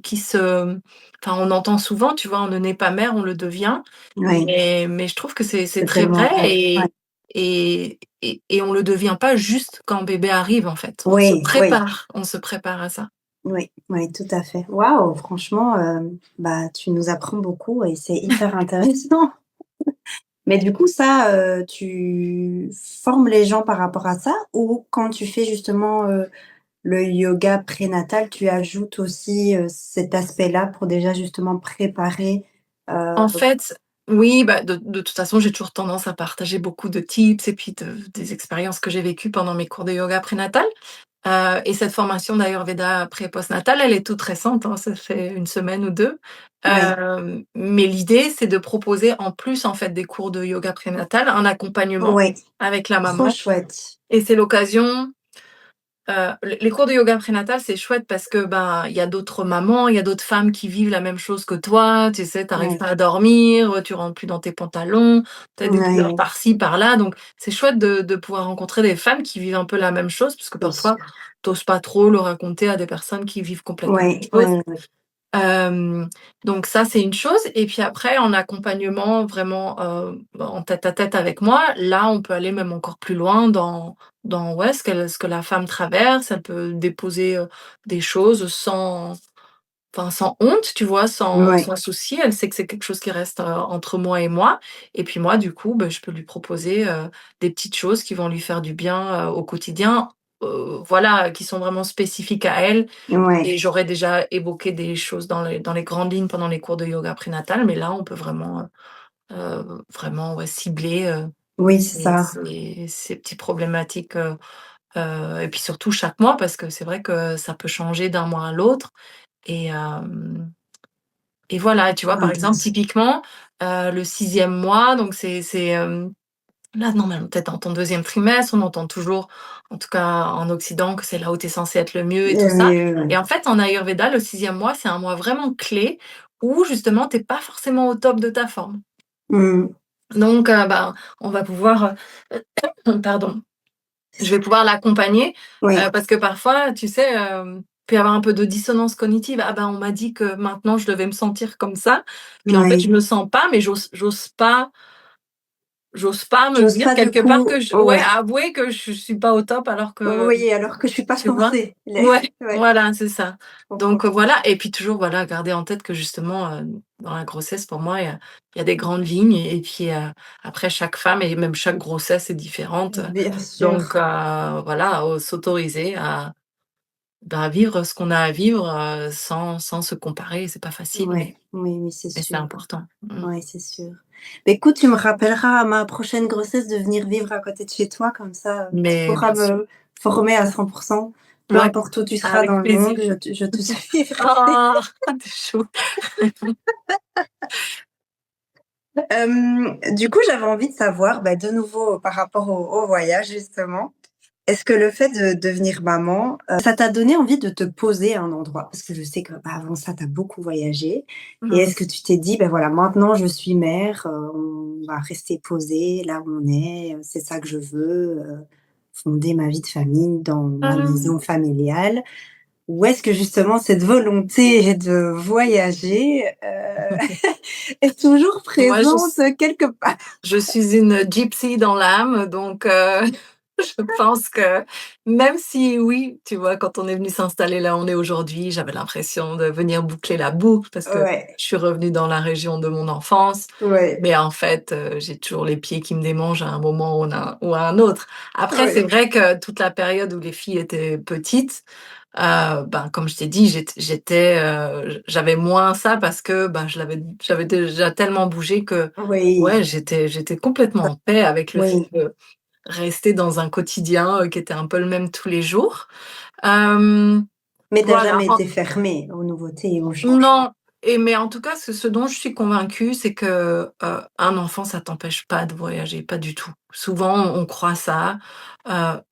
qui se enfin, on entend souvent, tu vois? «On ne naît pas mère, on le devient», Oui, mais je trouve que c'est c'est très tellement vrai, vrai. Ouais. et on le devient pas juste quand bébé arrive, en fait. Oui, oui, On se prépare à ça. oui, oui, tout à fait. Waouh, franchement, bah, tu nous apprends beaucoup et c'est hyper intéressant. Mais du coup, ça, tu formes les gens par rapport à ça? Ou quand tu fais justement, le yoga prénatal, tu ajoutes aussi, cet aspect-là pour déjà justement préparer, En heu fait, oui, bah, de toute façon, j'ai toujours tendance à partager beaucoup de tips et puis des expériences que j'ai vécues pendant mes cours de yoga prénatal. Et cette formation d'Ayurveda pré et postnatal, elle est toute récente, hein, ça fait une semaine ou 2. oui, Mais l'idée, c'est de proposer en plus, en fait, des cours de yoga prénatal, un accompagnement oui, avec la trop maman, chouette. et c'est l'occasion, les cours de yoga prénatal, c'est chouette parce que, ben, il y a d'autres mamans, il y a d'autres femmes qui vivent la même chose que toi. Tu sais, tu arrives Ouais, pas à dormir, tu rentres plus dans tes pantalons, tu as des ouais, douleurs ouais, par-ci, par-là. Donc c'est chouette de pouvoir rencontrer des femmes qui vivent un peu la même chose, parce que c'est parfois, sûr. tu oses pas trop le raconter à des personnes qui vivent complètement Ouais, autre chose. ouais, ouais. Hem, donc ça, c'est une chose et puis après en accompagnement vraiment, en tête à tête avec moi, là, on peut aller même encore plus loin dans ouais, ce que la femme traverse. Elle peut déposer, des choses sans honte, tu vois? Ouais, Sans souci. Elle sait que c'est quelque chose qui reste, entre moi et moi et puis moi, du coup, je peux lui proposer, des petites choses qui vont lui faire du bien, au quotidien, voilà, qui sont vraiment spécifiques à elle ouais, et j'aurais déjà évoqué des choses dans les grandes lignes pendant les cours de yoga prénatal, mais là, on peut vraiment, vraiment, ouais, cibler, oui, c'est ça. ces petites problématiques, et puis surtout chaque mois parce que c'est vrai que ça peut changer d'un mois à l'autre et et voilà, tu vois? Ah, Par bien exemple, sûr. typiquement, le 6e mois, donc là, normalement, peut-être dans ton 2e trimestre, on entend toujours, en tout cas en Occident, que c'est là où tu es censé être le mieux et tout ça Mieux, et ouais. en fait, en Ayurveda, le 6e mois, c'est un mois vraiment clé où justement, tu es pas forcément au top de ta forme. Mmh. Donc on va pouvoir, pardon, je vais pouvoir l'accompagner, Oui, parce que parfois, tu sais, peut y avoir un peu de dissonance cognitive. «Ah on m'a dit que maintenant je devais me sentir comme ça, puis en fait, je oui. me sens pas, mais j'ose pas me J'ose dire pas du quelque part coup que ouais, ouais. avouer que je suis pas au top alors que Oui, alors que je suis pas tu vois? censée l'être. Ouais, Ouais, voilà, c'est ça. je comprends. Donc voilà et puis toujours, voilà, garder en tête que justement, dans la grossesse, pour moi, il y a des grandes lignes et puis, après chaque femme et même chaque grossesse est différente, Bien donc sûr. voilà, s'autoriser à vivre ce qu'on a à vivre, sans se comparer. C'est pas facile, Ouais, oui, oui, c'est mais c'est sûr. important. Mmh. Ouais, c'est sûr. Bah, écoute, tu me rappelleras à ma prochaine grossesse de venir vivre à côté de chez toi, comme ça, tu Mais pourras bien sûr. me former à 100. Peu Ouais, importe où tu seras avec dans le monde, plaisir. je te suivrai. Oh! Tu chou. Du coup, j'avais envie de savoir, bah, de nouveau par rapport au voyage justement, est-ce que le fait de devenir maman, ça t'a donné envie de te poser à un endroit? Parce que je sais que, bah, avant ça, tu as beaucoup voyagé et Mmh. est-ce que tu t'es dit: «Ben voilà, maintenant je suis mère, on va rester posé là où on est, c'est ça que je veux, fonder ma vie de famille dans ma Hem, maison familiale». Ou est-ce que justement cette volonté de voyager, est toujours moi, présente quelque part? je suis une gypsy dans l'âme, donc je pense que même si oui, tu vois, quand on est venu s'installer là où on est aujourd'hui, j'avais l'impression de venir boucler la boucle parce que Ouais, je suis revenue dans la région de mon enfance. ouais, Mais en fait, j'ai toujours les pieds qui me démangent à un moment ou à un autre. Après, c'est ouais, vrai que toute la période où les filles étaient petites, comme je t'ai dit, j'avais moins ça parce que, j'avais déjà tellement bougé que, oui, ouais, j'étais complètement en paix avec le fait oui. de rester dans un quotidien, qui était un peu le même tous les jours. Hem, Mais tu as voilà. jamais été fermée aux nouveautés et aux changements? Non mais en tout cas, ce dont je suis convaincue, c'est que, un enfant, ça t'empêche pas de voyager, pas du tout. Souvent, on croit ça,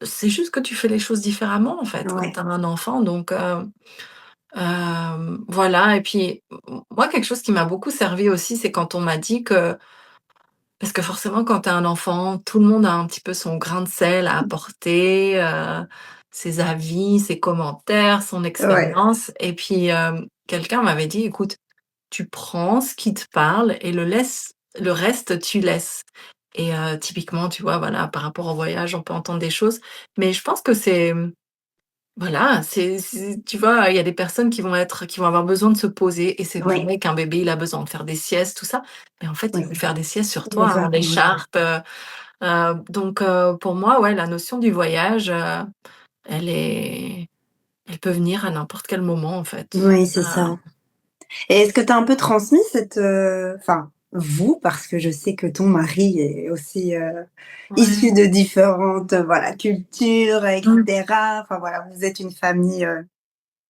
c'est juste que tu fais les choses différemment, en fait, quand Ouais, tu as un enfant donc voilà et puis, moi, quelque chose qui m'a beaucoup servi aussi, c'est quand on m'a dit que parce que forcément, quand tu as un enfant, tout le monde a un petit peu son grain de sel à apporter, ses avis, ses commentaires, son ouais, expérience et puis, quelqu'un m'avait dit: «Écoute, tu prends ce qui te parle et le reste, tu laisses» et typiquement, tu vois, voilà, par rapport au voyage, on peut entendre des choses, mais je pense que voilà, c'est tu vois, il y a des personnes qui vont avoir besoin de se poser et c'est oui, vrai qu'un bébé, il a besoin de faire des siestes, tout ça, mais en fait, il oui. veut faire des siestes sur De toi, en faire oui, écharpe, donc pour moi, ouais, la notion du voyage, elle est elle peut venir à n'importe quel moment, en fait. oui, c'est ça. Et est-ce que tu as un peu transmis cette, enfin, vous, parce que je sais que ton mari est aussi, issu Ouais. de différentes, voilà, cultures et Mmh. cetera. Enfin voilà, vous êtes une famille,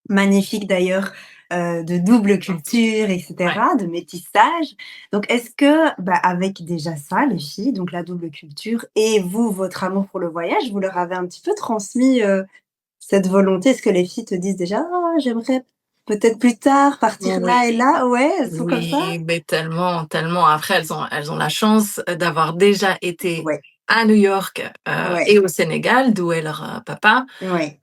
magnifique d'ailleurs, de double culture et Ouais. cetera, de métissage. Donc est-ce que, bah, avec déjà ça, les filles, donc la double culture et vous, votre amour pour le voyage, vous leur avez un petit peu transmis, cette volonté? Est-ce que les filles te disent déjà: «Ah, j'aimerais peut-être plus tard partir là et Oui. là»? Ouais, elles sont comme ça? Oui, mais tellement, tellement. Après, elles ont la chance d'avoir déjà été Ouais, à New York, ouais, et au Sénégal, d'où est leur, papa. ouais.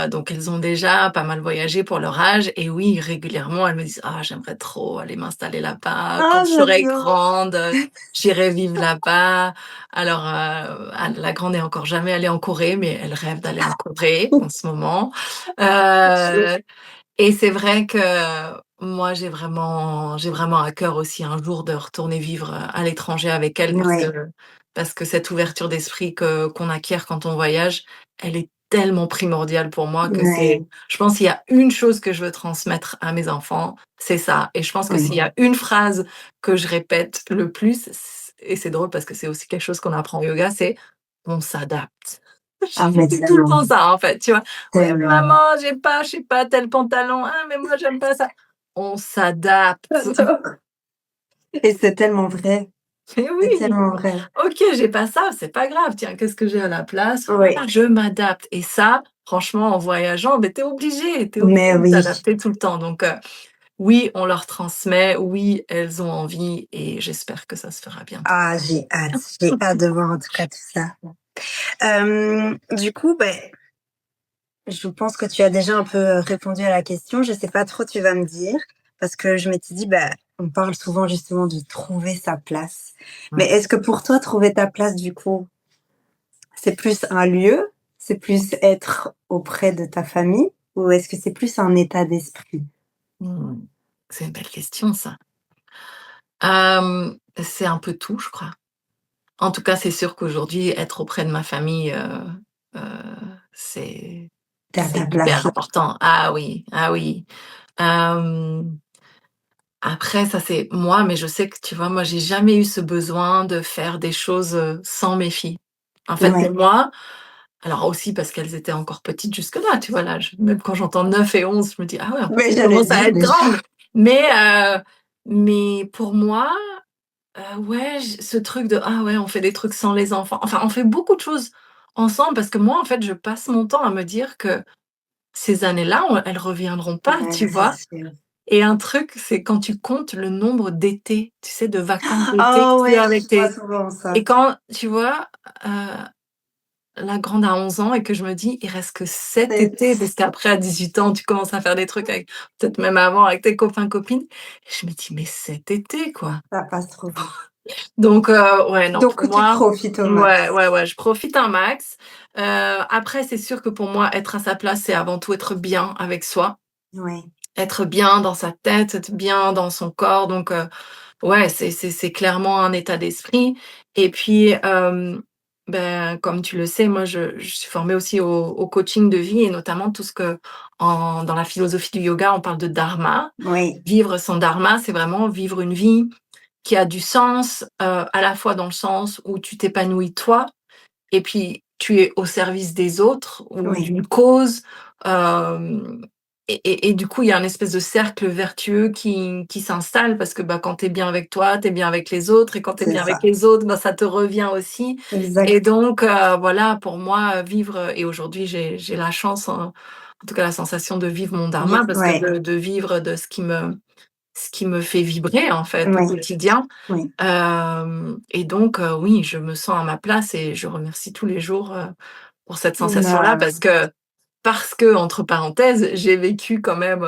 Donc elles ont déjà pas mal voyagé pour leur âge et oui, régulièrement, elles me disent: «Ah, j'aimerais trop aller m'installer là-bas. Quand Ah, je serai j'adore! grande, j'irai vivre là-bas». Alors, la grande est encore jamais allée en Corée, mais elle rêve d'aller en Corée en ce moment. Chou. Heu et c'est vrai que moi, j'ai vraiment à cœur aussi un jour de retourner vivre, à l'étranger avec elle Ouais, parce que cette ouverture d'esprit qu'on acquiert quand on voyage, elle est tellement primordiale pour moi que c'est ouais, je pense qu'il y a une chose que je veux transmettre à mes enfants, c'est ça et je pense que s'il y oui. a une phrase que je répète le plus et c'est drôle parce que c'est aussi quelque chose qu'on apprend au yoga, c'est: «On s'adapte». Ah Je mais dis tout le tellement, temps ça, en fait, tu vois? «Oui, mais tellement. maman, j'ai pas, je sais pas, tel pantalon. Ah, mais moi, j'aime pas ça». On s'adapte. J'adore et c'est tellement vrai, Mais c'est oui! tellement vrai. OK, j'ai pas ça, c'est pas grave. Tiens, qu'est-ce que j'ai à la place? Oui, Ah, je m'adapte et ça, franchement, en voyageant, beh, tu es obligé mais de oui. t'adapter tout le temps donc oui, on leur transmet, oui, elles ont envie et j'espère que ça se fera bientôt. Ah, j'ai hâte de voir en tout cas tout ça. Du coup, beh, je pense que tu as déjà un peu, répondu à la question. Je sais pas trop, tu vas me dire, parce que je m'étais dit, bah, on parle souvent justement de trouver sa place. Mais Ouais. est-ce que pour toi, trouver ta place, du coup, c'est plus un lieu? C'est plus être auprès de ta famille? Ou est-ce que c'est plus un état d'esprit? Mmh. C'est une belle question ça. C'est un peu tout, je crois. En tout cas, c'est sûr qu'aujourd'hui, être auprès de ma famille, heu, c'est Tu à c'est ta place hyper là? important. Ah oui, ah oui. Hem, après ça, c'est moi, mais je sais que, tu vois, moi, j'ai jamais eu ce besoin de faire des choses, sans mes filles. En fait, pour Ouais, moi alors aussi parce qu'elles étaient encore petites jusque-là, tu vois? Là, je même quand j'entends 9 et 11, je me dis: «Ah ouais, en fait, mais elles j'allais commencent à dire être déjà. grandes». Mais mais pour moi, ouais, j ce truc de: «Ah ouais, on fait des trucs sans les enfants». Enfin, on fait beaucoup de choses ensemble parce que moi, en fait, je passe mon temps à me dire que ces années-là, elles reviendront pas, Ouais, tu c'est vois? sûr. Et un truc, c'est quand tu comptes le nombre d'étés, tu sais, de vacances d'été que Oh tu ouais, as avec je vois tes souvent ça. et quand, tu vois, heu, la grande a 11 ans et que je me dis: «Il reste que 7 étés» C'est parce qu'après à 18 ans, tu commences à faire des trucs avec peut-être même avant avec tes copains, copines et je me dis: «Mais 7 étés, quoi». ça passe trop vite. Donc ouais, non, pour Donc tu moi profites au ouais, max. ouais, ouais, je profite un max. Après, c'est sûr que pour moi, être à sa place, c'est avant tout être bien avec soi, Oui, être bien dans sa tête, être bien dans son corps. Donc ouais, c'est clairement un état d'esprit et puis, ben, comme tu le sais, moi, je suis formée aussi au coaching de vie et notamment tout ce que dans la philosophie du yoga, on parle de dharma. oui, Vivre son dharma, c'est vraiment vivre une vie qui a du sens, à la fois dans le sens où tu t'épanouis toi et puis tu es au service des autres ou oui, d'une cause, hem et du coup, il y a un espèce de cercle vertueux qui s'installe parce que, bah, quand tu es bien avec toi, tu es bien avec les autres et quand tu es c'est bien avec ça. les autres, bah, ça te revient aussi et Exact. donc voilà, pour moi, vivre et aujourd'hui, j'ai la chance, en tout cas la sensation de vivre mon dharma parce que Ouais, de vivre de ce qui me fait vibrer, en fait, au oui, quotidien. oui. Et donc oui, je me sens à ma place et je remercie tous les jours, pour cette sensation-là Non, parce que entre parenthèses, j'ai vécu quand même,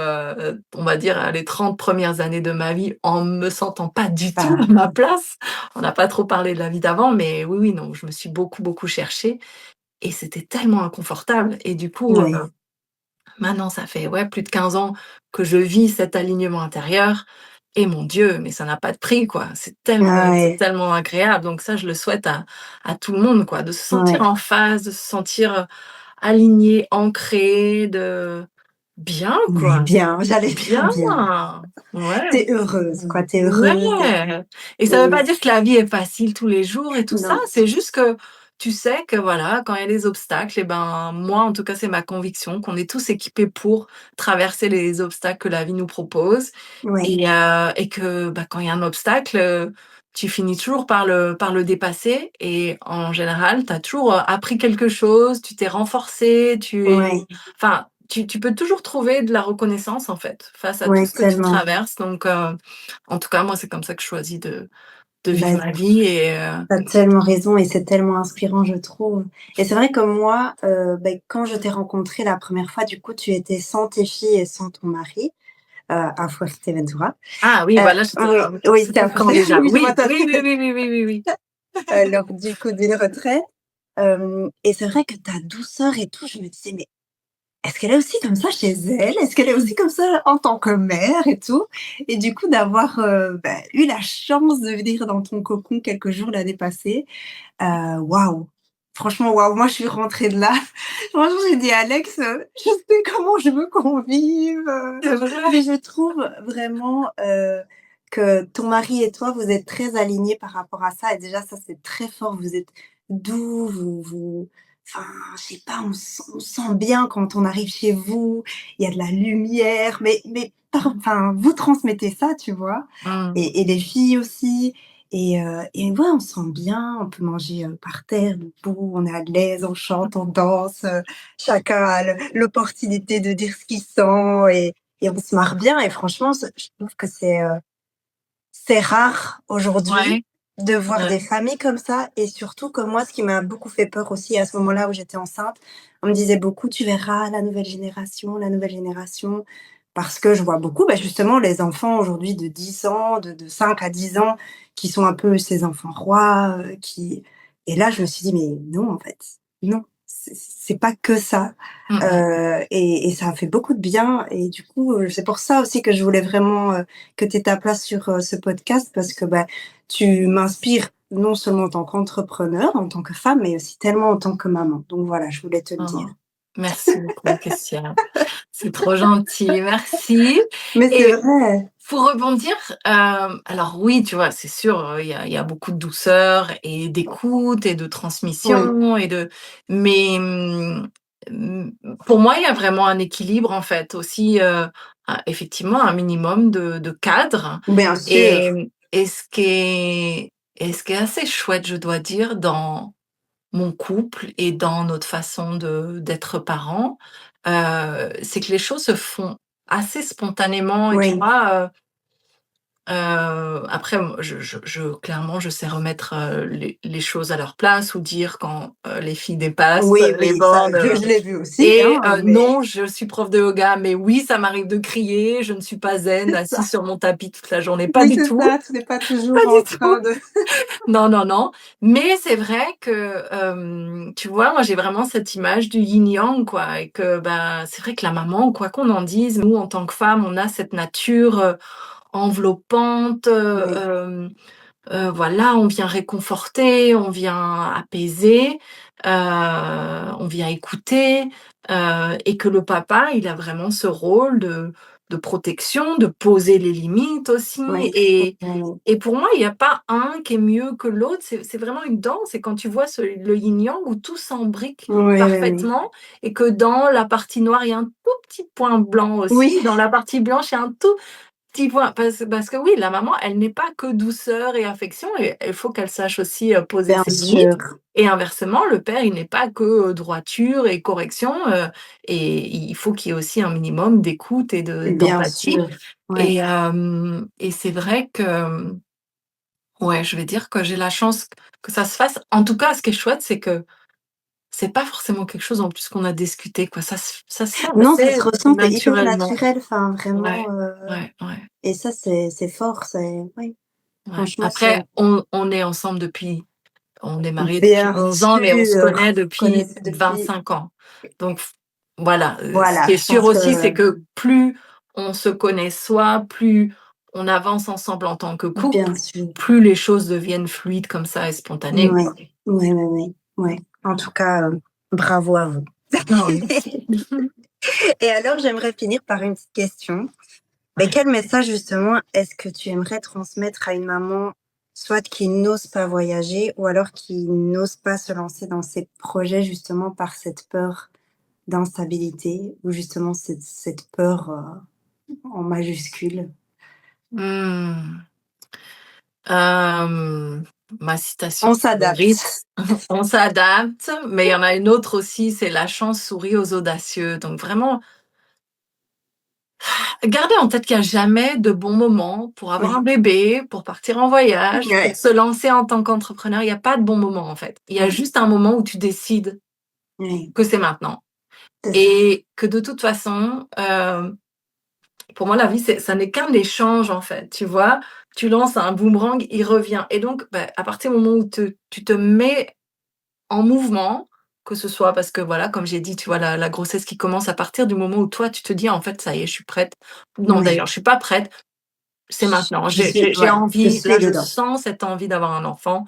on va dire, les 30 premières années de ma vie en me sentant pas du tout à ma pareil. place. On n'a pas trop parlé de la vie d'avant, mais oui, oui, non, je me suis beaucoup, beaucoup cherchée et c'était tellement inconfortable et du coup, Oui, maintenant, ça fait, ouais, plus de 15 ans que je vis cet alignement intérieur et mon Dieu, mais ça n'a pas de prix, quoi. C'est ouais, tellement agréable. Donc ça, je le souhaite à tout le monde, quoi, de se sentir ouais. en phase, de se sentir, aligné, ancré, de bien, Mais quoi. bien, j'allais dire Bien! bien. Ouais. Tu es heureuse, quoi, tu es heureuse Ouais et ça veut et pas dire que la vie est facile tous les jours et tout ça, non, c'est juste que tu sais que voilà, quand il y a des obstacles et ben, moi en tout cas, c'est ma conviction qu'on est tous équipés pour traverser les obstacles que la vie nous propose oui, et que, bah, quand il y a un obstacle, tu finis toujours par le dépasser et en général, tu as toujours, appris quelque chose, tu t'es renforcé, Ouais, enfin, tu peux toujours trouver de la reconnaissance, en fait, face à tout ouais, ce que tu tellement. traverses donc en tout cas, moi, c'est comme ça que je choisis de vivre Bah, ma vie et tu tellement raison et c'est tellement inspirant, je trouve. Et c'est vrai que moi, quand je t'ai rencontré la première fois, du coup, tu étais sans tes filles et sans ton mari, à Fuerteventura. ah oui, bah, là, j'étais Oui, oui, c'était c'était après quand déjà? oui, je vois Oui, ta oui, oui, oui, oui, oui, oui, oui. lors du coup d'une retraite, et c'est vrai que ta douceur et tout, je me disais: «Mais est-ce qu'elle est aussi comme ça chez elle? Est-ce qu'elle est aussi comme ça en tant que mère et tout?» Et du coup d'avoir, eu la chance de venir dans ton cocon quelques jours l'année passée, waouh! Franchement, waouh! Moi, je suis rentrée de là. Franchement, j'ai dit: «Alex, je sais comment je veux qu'on vive, C'est vrai? mais je trouve vraiment, que ton mari et toi, vous êtes très alignés par rapport à ça et déjà ça, c'est très fort. Vous êtes doux, vous enfin, je sais pas, on sent bien quand on arrive chez vous, il y a de la lumière, mais enfin, vous transmettez ça, tu vois? Mmh. Et les filles aussi et ouais, on se sent bien, on peut manger, par terre, debout, on est à l'aise, on chante, on danse, chacun a l'opportunité de dire ce qu'il sent et on se marre bien et franchement, je trouve que c'est rare aujourd'hui Ouais, de voir ouais. des familles comme ça et surtout que moi, ce qui m'a beaucoup fait peur aussi à ce moment-là où j'étais enceinte, on me disait beaucoup: «Tu verras la nouvelle génération», parce que je vois beaucoup, justement les enfants aujourd'hui de 10 ans, de 5 à 10 ans qui sont un peu ces enfants rois, qui et là je me suis dit: «Mais non en fait, non, c'est pas que ça». Mmh mh. Et ça a fait beaucoup de bien et du coup, c'est pour ça aussi que je voulais vraiment, que tu aies ta place sur, ce podcast parce que, tu m'inspires non seulement en tant qu'entrepreneur, en tant que femme, mais aussi tellement en tant que maman. Donc voilà, je voulais te le dire. Oh, merci beaucoup, Christiane. C'est trop gentil, merci Mais c'est et vrai. pour rebondir, alors oui, tu vois, c'est sûr, il y a beaucoup de douceur et d'écoute et de Oui, transmission mais pour moi, il y a vraiment un équilibre, en fait, aussi, effectivement, un minimum de cadre bien et sûr. ce qui est assez chouette, je dois dire, dans mon couple et dans notre façon d'être parents, c'est que les choses se font assez spontanément et tu Oui, vois, après moi je clairement je sais remettre, les choses à leur place ou dire quand, les filles dépassent, oui, les oui, ça, bornes, je l'ai vu aussi, et hein, mais non, je suis prof de yoga, mais oui, ça m'arrive de crier, je ne suis pas zen, c'est assise ça. sur mon tapis toute la journée, pas Oui, du c'est tout, ça, tu n'es pas pas toujours en du tout. train de Non, non, non, mais c'est vrai que, tu vois, moi, j'ai vraiment cette image du yin-yang, quoi et que, bah, c'est vrai que la maman, quoi qu'on en dise, nous, en tant que femmes, on a cette nature, enveloppante, oui, voilà, on vient réconforter, on vient apaiser, on vient écouter, et que le papa, il a vraiment ce rôle de protection, de poser les limites aussi oui, et oui, oui. et pour moi, il y a pas un qui est mieux que l'autre, c'est vraiment une danse et quand tu vois le yin-yang où tout s'embrique Oui, oui, oui. parfaitement et que dans la partie noire, il y a un tout petit point blanc aussi, Oui, dans la partie blanche, il y a un tout petit point parce que oui, la maman, elle n'est pas que douceur et affection et il faut qu'elle sache aussi, poser bien ses limites sûr, et inversement, le père, il n'est pas que, droiture et correction, et il faut qu'il y ait aussi un minimum d'écoute et bien d'empathie sûr. Ouais. et c'est vrai que, ouais, je vais dire que j'ai la chance que ça se fasse. En tout cas, ce qui est chouette, c'est que c'est pas forcément quelque chose en plus qu'on a discuté, quoi. Ça se fait Non, ça se assez ressent, c'est hyper naturellement. naturel, enfin Ouais, vraiment, ouais, ouais. et ça c'est fort, c'est oui, Ouais. franchement c'est Après, on est ensemble depuis on est mariés depuis bien 11 ans, mais on se sûr, connaît vous depuis connaissez depuis 25 ans. Donc voilà, ce voilà, qui est je sûr pense que aussi, c'est que plus on se connaît soi, plus on avance ensemble en tant que couple, bien sûr, plus les choses deviennent fluides comme ça et spontanées, ouais, quoi. ouais, ouais, ouais, ouais. En tout cas, bravo à vous. Ah oui. Et alors j'aimerais finir par une petite question. Mais Ouais. quel message justement est-ce que tu aimerais transmettre à une maman, soit qui n'ose pas voyager ou alors qui n'ose pas se lancer dans ses projets justement par cette peur d'instabilité ou justement cette peur, en majuscule? Mmh. Hem, Ma citation On s'adapte. favorite, on s'adapte, mais il y en a une autre aussi, c'est «La chance sourit aux audacieux». Donc vraiment, gardez en tête qu'il y a jamais de bon moment pour avoir un Oui, bébé, pour partir en voyage, pour ouais, se lancer en tant qu'entrepreneur. Il y a pas de bon moment, en fait. Il y a oui, juste un moment où tu décides oui, que c'est maintenant c'est ça. et que de toute façon, pour moi, la vie, ça n'est qu'un échange, en fait, tu vois? Tu lances un boomerang, il revient et donc, bah, à partir du moment où tu te mets en mouvement, que ce soit parce que, voilà, comme j'ai dit, tu vois, la grossesse qui commence à partir du moment où toi, tu te dis: «En fait, ça y est, je suis prête». Non, Ouais, d'ailleurs, je suis pas prête, c'est maintenant. je suis J'ai ouais, je envie, suis là, je dedans. sens cette envie d'avoir un enfant.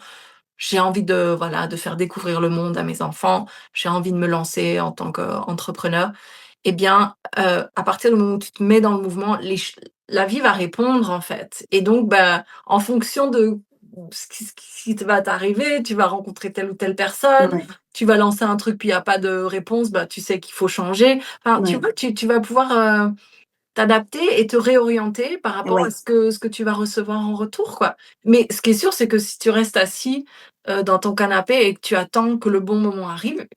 J'ai envie de, voilà, de faire découvrir le monde à mes enfants. J'ai envie de me lancer en tant qu'entrepreneur. Eh bien, à partir du moment où tu te mets dans le mouvement, la vie va répondre, en fait et donc bah, en fonction de ce qui te va t'arriver, tu vas rencontrer telle ou telle personne, Ouais, tu vas lancer un truc, puis il y a pas de réponse, bah, tu sais qu'il faut changer. Enfin, tu ouais, vois, tu vas pouvoir, t'adapter et te réorienter par rapport à ouais. ce que tu vas recevoir en retour, quoi. Mais ce qui est sûr, c'est que si tu restes assis, dans ton canapé et que tu attends que le bon moment arrive,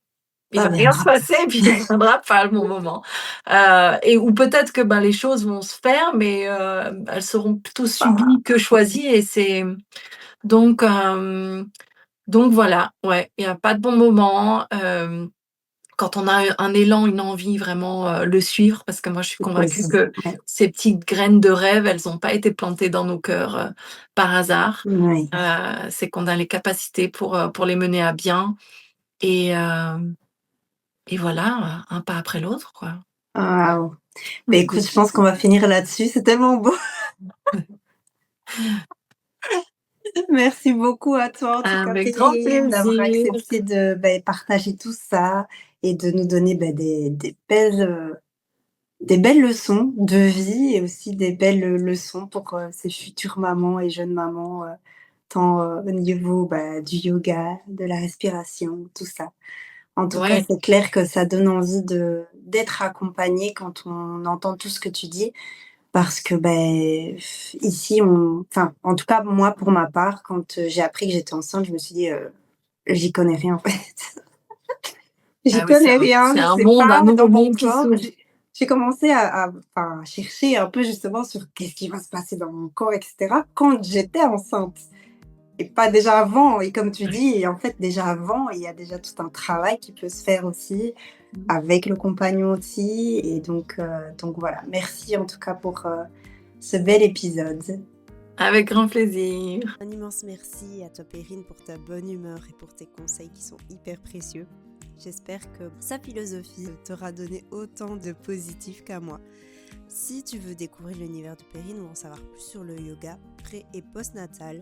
il Ça va rien se viendra. passer et puis il viendra pas le bon moment. Et ou peut-être que, ben, les choses vont se faire, mais, elles seront plutôt Pas subies que choisies et c'est donc donc voilà, ouais, il y a pas de bon moment, quand on a un élan, une envie, vraiment, le suivre parce que moi je suis c'est convaincue possible. que Ouais, ces petites graines de rêve, elles ont pas été plantées dans nos cœurs, par hasard. ouais. C'est qu'on a les capacités pour les mener à bien et hem et voilà, un pas après l'autre, quoi. Waouh! Beh, écoute, je pense qu'on va finir là-dessus, c'est tellement beau. Merci beaucoup à toi, en tout cas, Avec grand Perrine, d'avoir plaisir. accepté de, partager tout ça et de nous donner, des belles leçons de vie et aussi des belles, leçons pour, ces futures mamans et jeunes mamans, tant, au niveau, du yoga, de la respiration, tout ça. En tout cas, Ouais, c'est clair que ça donne envie d'être accompagné quand on entend tout ce que tu dis parce que, ici enfin, en tout cas, moi, pour ma part, quand, j'ai appris que j'étais enceinte, je me suis dit: «J'y connais rien, en fait. J'y ah oui, connais rien, c'est je un sais monde, un pas nouveau dans mon monde qui corps». s'ouvre. J'ai commencé enfin, à chercher un peu justement sur qu'est-ce qui va se passer dans mon corps et cetera quand j'étais enceinte et pas déjà avant et comme tu dis et en fait, déjà avant, il y a déjà tout un travail qui peut se faire aussi avec le compagnon aussi et donc voilà. Merci en tout cas pour, ce bel épisode. Avec grand plaisir. Un immense merci à toi Perrine pour ta bonne humeur et pour tes conseils qui sont hyper précieux. J'espère que sa philosophie t'aura donné autant de positif qu'à moi. Si tu veux découvrir l'univers de Perrine ou en savoir plus sur le yoga pré- et post-natal,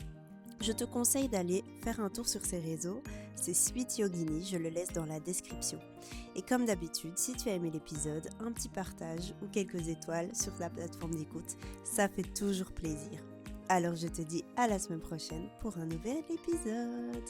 je te conseille d'aller faire un tour sur ses réseaux. C'est Sweet Yogini, je le laisse dans la description. Et comme d'habitude, si tu as aimé l'épisode, un petit partage ou quelques étoiles sur ta plateforme d'écoute, ça fait toujours plaisir. Alors je te dis à la semaine prochaine pour un nouvel épisode.